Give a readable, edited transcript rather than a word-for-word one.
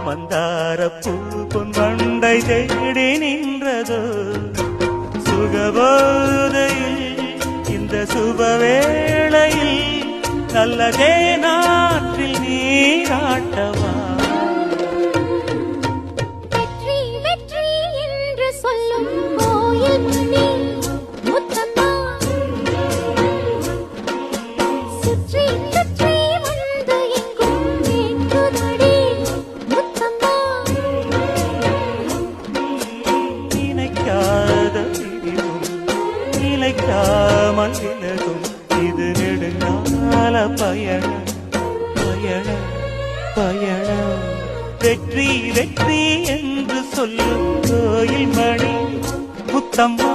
மந்தார பூ பொன் வண்டை தேடி நின்றதோ சுகபோதையில் இந்த சுபவேளையில் நல்லதே நாற்றில் நீராட்டவா வெற்றி வெற்றி என்று சொல்லும் கோயில் மணி முத்தம்மா சுற்றி சுற்றி வந்து எங்கும் வேண்டுதடி முத்தம்மா நினைக்காத பிரிவும் நிலைக்காமல் விலகும் இது நெடுங்கால பயணம் பயணம் பயணம் வெற்றி வெற்றி என்று சொல்லும் கோயில் மணி முத்தம்மா